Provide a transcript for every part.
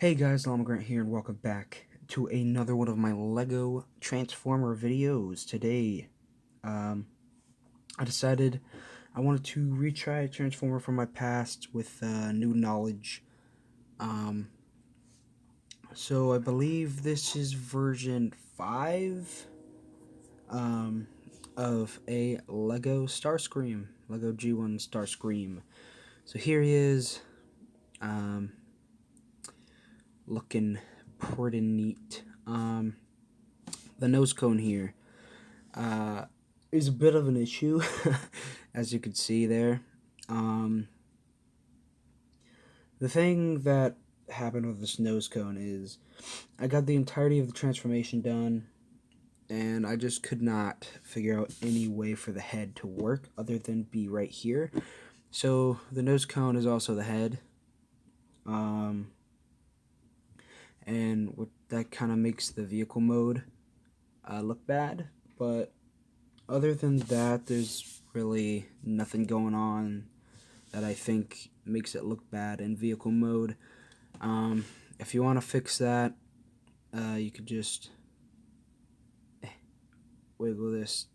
Hey guys, Llama Grant here, and welcome back to another one of my LEGO Transformer videos. Today, I decided I wanted to retry a Transformer from my past with new knowledge. Um, so I believe this is version 5 of a LEGO Starscream, LEGO G1 Starscream. So here he is, looking pretty neat. The nose cone here is a bit of an issue, as you can see there. The thing that happened with this nose cone is I got the entirety of the transformation done, and I just could not figure out any way for the head to work other than be right here. So the nose cone is also the head, and that kind of makes the vehicle mode look bad, but other than that, there's really nothing going on that I think makes it look bad in vehicle mode. If you want to fix that, you could just wiggle this,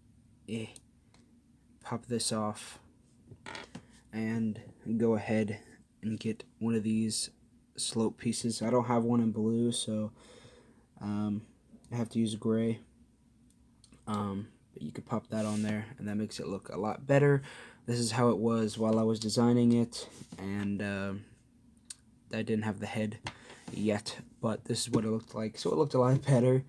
pop this off, and go ahead and get one of these slope pieces. I don't have one in blue, so I have to use gray. But you could pop that on there, and that makes it look a lot better. This is how it was while I was designing it, and I didn't have the head yet, but this is what it looked like. So it looked a lot better.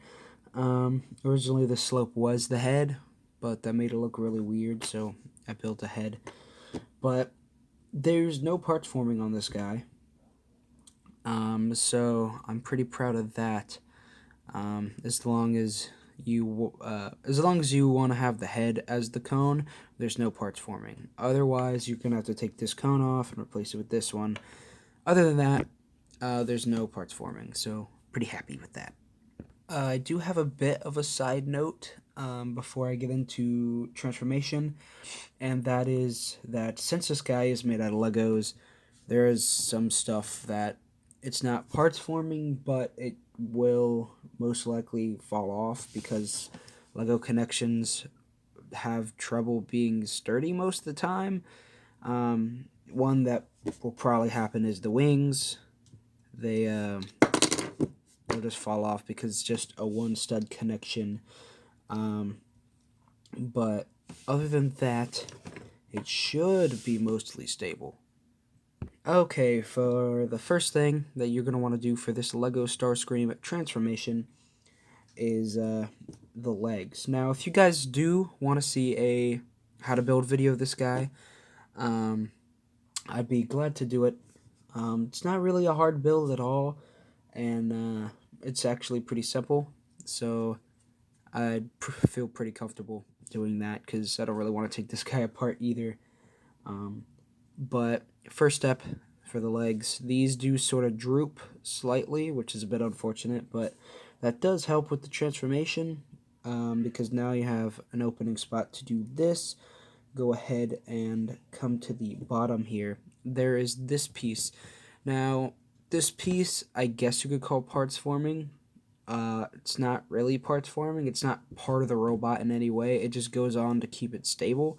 Originally the slope was the head, but that made it look really weird, so I built a head. But there's no parts forming on this guy, so I'm pretty proud of that. As long as you want to have the head as the cone, there's no parts forming. Otherwise, you're gonna have to take this cone off and replace it with this one. Other than that, there's no parts forming, so pretty happy with that. I do have a bit of a side note before I get into transformation, and that is that since this guy is made out of Legos, there is some stuff that it's not parts forming, but it will most likely fall off because Lego connections have trouble being sturdy most of the time. One that will probably happen is the wings. They'll just fall off because it's just a one stud connection. But other than that, it should be mostly stable. Okay, for the first thing that you're going to want to do for this LEGO Starscream transformation is the legs. Now, if you guys do want to see a how to build video of this guy, I'd be glad to do it. It's not really a hard build at all, and it's actually pretty simple, so I'd feel pretty comfortable doing that because I don't really want to take this guy apart either. But first step for the legs, these do sort of droop slightly, which is a bit unfortunate, but that does help with the transformation because now you have an opening spot to do this. Go ahead and come to the bottom here. There is this piece. Now, this piece, I guess you could call parts forming. It's not really parts forming. It's not part of the robot in any way. It just goes on to keep it stable.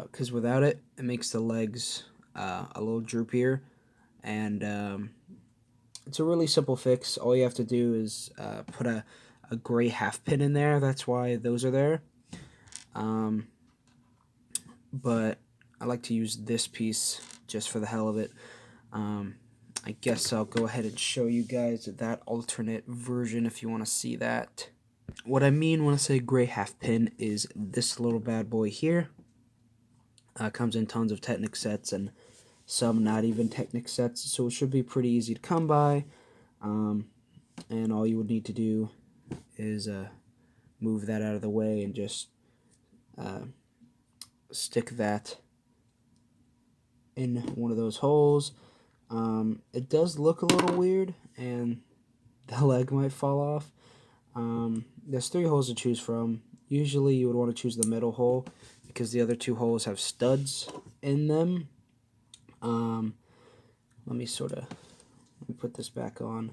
Because without it, it makes the legs a little droopier, and it's a really simple fix. All you have to do is put a gray half pin in there. That's why those are there. But I like to use this piece just for the hell of it. I guess I'll go ahead and show you guys that alternate version if you want to see that. What I mean when I say gray half pin is this little bad boy here. Comes in tons of Technic sets and some not even Technic sets, so it should be pretty easy to come by. And all you would need to do is move that out of the way and just stick that in one of those holes. It does look a little weird, and the leg might fall off. There's 3 holes to choose from. Usually you would want to choose the middle hole because the other 2 holes have studs in them. let me put this back on.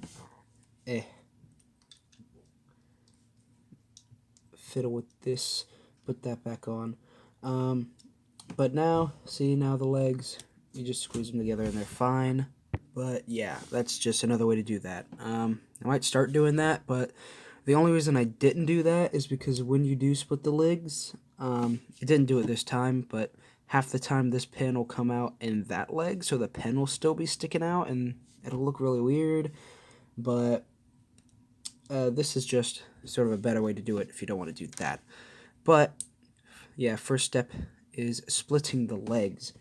Fiddle with this, put that back on. But now, see, now the legs, you just squeeze them together and they're fine. But yeah, that's just another way to do that. I might start doing that, but the only reason I didn't do that is because when you do split the legs, it didn't do it this time, but half the time this pin will come out in that leg, so the pin will still be sticking out, and it'll look really weird. But this is just sort of a better way to do it if you don't want to do that. But yeah, first step is splitting the legs.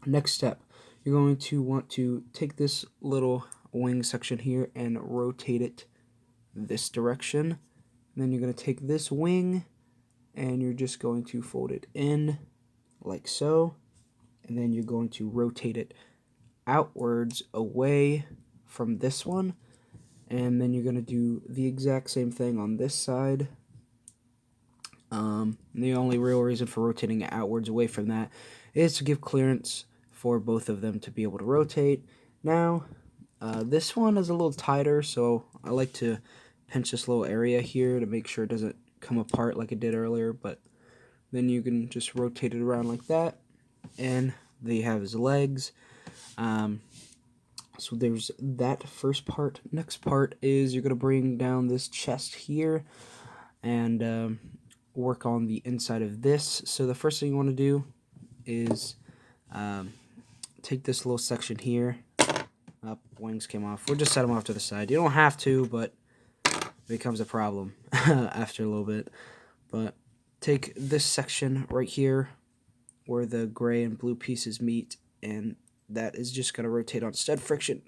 Next step, you're going to want to take this little wing section here and rotate it this direction. And then you're going to take this wing and you're just going to fold it in like so. And then you're going to rotate it outwards away from this one. And then you're going to do the exact same thing on this side. The only real reason for rotating it outwards away from that is to give clearance for both of them to be able to rotate. Now, this one is a little tighter, so I like to pinch this little area here to make sure it doesn't come apart like it did earlier, but then you can just rotate it around like that, and there you have his legs. So there's that first part. Next part is you're going to bring down this chest here and work on the inside of this. So the first thing you want to do is take this little section here. Wings came off. We'll just set them off to the side. You don't have to, but it becomes a problem after a little bit. But take this section right here where the gray and blue pieces meet, and that is just going to rotate on stud friction.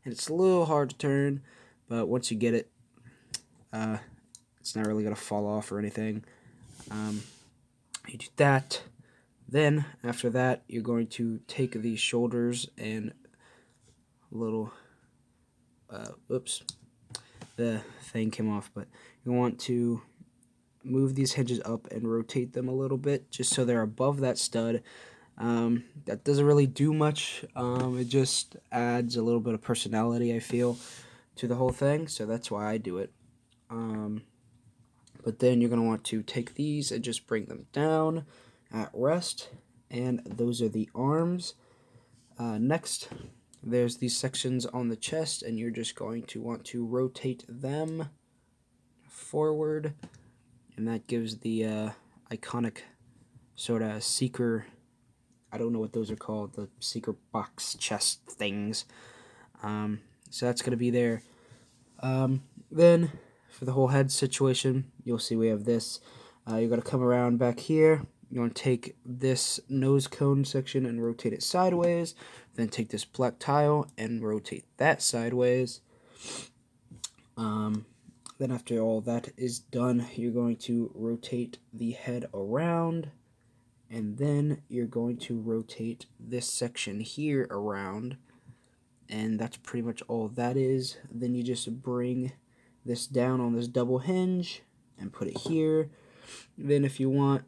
And it's a little hard to turn, but once you get it, it's not really going to fall off or anything. You do that. Then, after that, you're going to take these shoulders and little, oops, the thing came off, but you want to move these hinges up and rotate them a little bit, just so they're above that stud. That doesn't really do much. It just adds a little bit of personality, I feel, to the whole thing, so that's why I do it. But then you're going to want to take these and just bring them down at rest, and those are the arms. Next, there's these sections on the chest, and you're just going to want to rotate them forward, and that gives the iconic sort of seeker, I don't know what those are called, the seeker box chest things. So that's going to be there. Then, for the whole head situation, you'll see we have this. You're going to come around back here. You want to take this nose cone section and rotate it sideways. Then take this black tile and rotate that sideways. Then after all that is done, you're going to rotate the head around. And then you're going to rotate this section here around. And that's pretty much all that is. Then you just bring this down on this double hinge and put it here. Then if you want,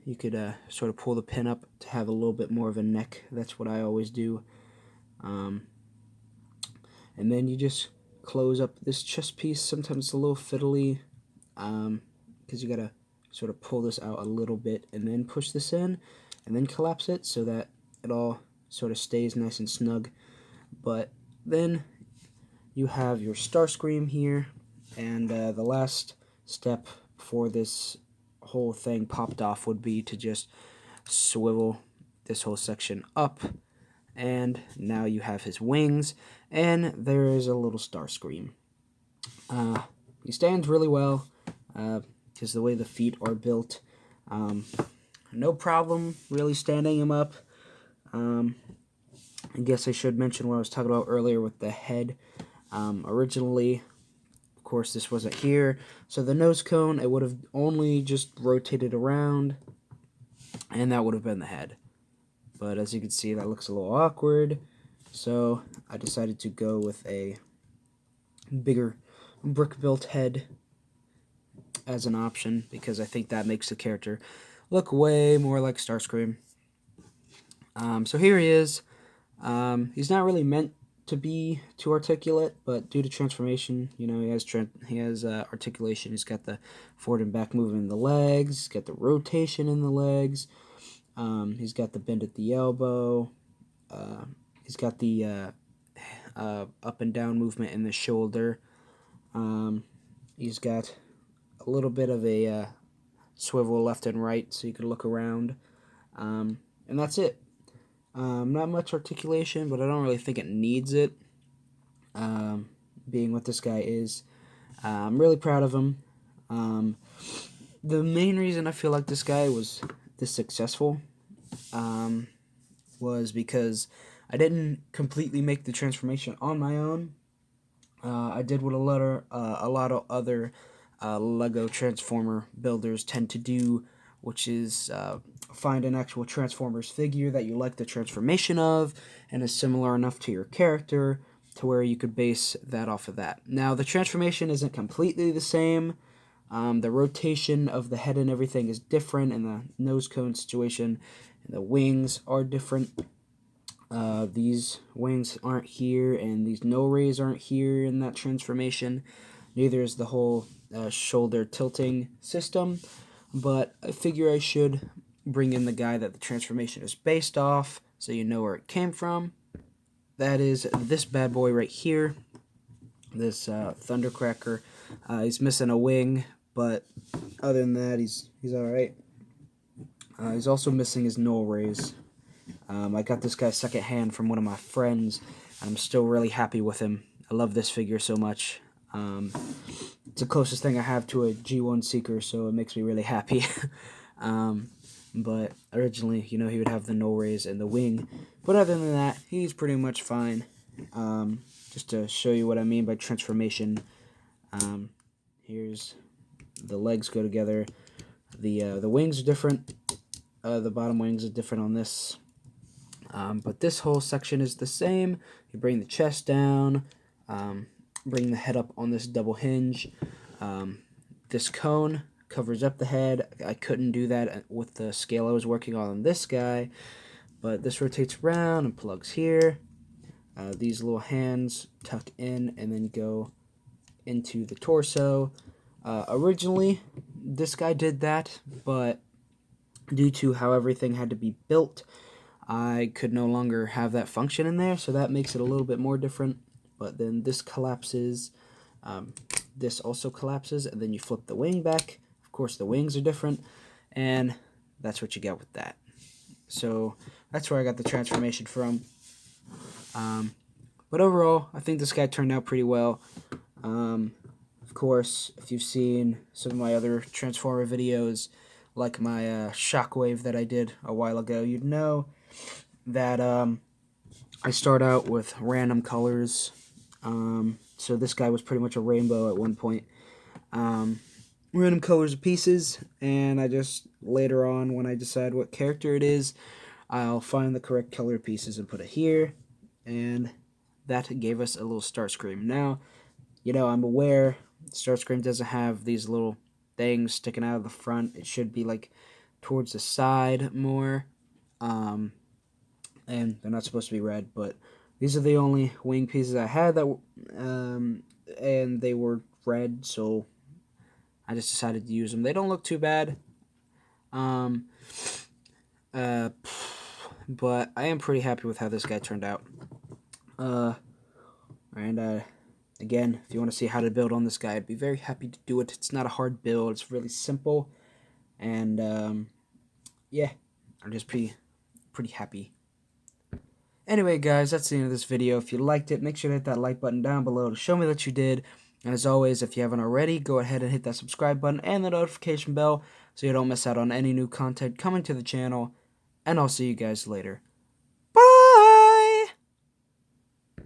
you could sort of pull the pin up to have a little bit more of a neck. That's what I always do. And then you just close up this chest piece. Sometimes it's a little fiddly because you gotta sort of pull this out a little bit and then push this in and then collapse it so that it all sort of stays nice and snug. But then you have your starscream here, and the last step before this whole thing popped off would be to just swivel this whole section up, and now you have his wings, and there is a little starscream. He stands really well because the way the feet are built, no problem really standing him up. I guess I should mention what I was talking about earlier with the head. Originally, of course, this wasn't here, so the nose cone, it would have only just rotated around, and that would have been the head. But as you can see, that looks a little awkward, so I decided to go with a bigger brick-built head as an option, because I think that makes the character look way more like Starscream. So here he is. He's not really meant to be too articulate, but due to transformation, you know, he has articulation. He's got the forward and back movement in the legs. He's got the rotation in the legs. He's got the bend at the elbow. He's got the up and down movement in the shoulder. He's got a little bit of a swivel left and right so you can look around. And that's it. Not much articulation, but I don't really think it needs it, being what this guy is. I'm really proud of him. The main reason I feel like this guy was this successful was because I didn't completely make the transformation on my own. I did what a lot of other Lego Transformer builders tend to do, which is find an actual Transformers figure that you like the transformation of and is similar enough to your character to where you could base that off of that. Now, the transformation isn't completely the same. The rotation of the head and everything is different, and the nose cone situation and the wings are different. These wings aren't here, and these no rays aren't here in that transformation. Neither is the whole shoulder tilting system, but I figure I should bring in the guy that the transformation is based off so you know where it came from. That is this bad boy right here, this Thundercracker. He's missing a wing, but other than that, he's alright. He's also missing his null rays. I got this guy secondhand from one of my friends, and I'm still really happy with him. I love this figure so much. It's the closest thing I have to a G1 Seeker, so it makes me really happy. But originally, you know, he would have the null rays and the wing. But other than that, he's pretty much fine. Just to show you what I mean by transformation, here's the legs go together. The wings are different. The bottom wings are different on this. But this whole section is the same. You bring the chest down, bring the head up on this double hinge. This cone covers up the head. I couldn't do that with the scale I was working on this guy, but this rotates around and plugs here. These little hands tuck in and then go into the torso. Originally, this guy did that, but due to how everything had to be built, I could no longer have that function in there, so that makes it a little bit more different. But then this collapses, this also collapses, and then you flip the wing back. Of course, the wings are different, and that's what you get with that. So that's where I got the transformation from. But overall, I think this guy turned out pretty well. Of course, if you've seen some of my other Transformer videos, like my Shockwave that I did a while ago, you'd know that I start out with random colors. So this guy was pretty much a rainbow at one point. Random colors of pieces, and I just, later on, when I decide what character it is, I'll find the correct color pieces and put it here, and that gave us a little Starscream. Now, you know, I'm aware Starscream doesn't have these little things sticking out of the front. It should be like towards the side more, and they're not supposed to be red, but these are the only wing pieces I had that and they were red, so I just decided to use them. They don't look too bad, but I am pretty happy with how this guy turned out. Again, if you want to see how to build on this guy, I'd be very happy to do it. It's not a hard build. It's really simple. And, yeah, I'm just pretty happy. Anyway, guys, that's the end of this video. If you liked it, make sure to hit that like button down below to show me that you did. And as always, if you haven't already, go ahead and hit that subscribe button and the notification bell so you don't miss out on any new content coming to the channel. And I'll see you guys later.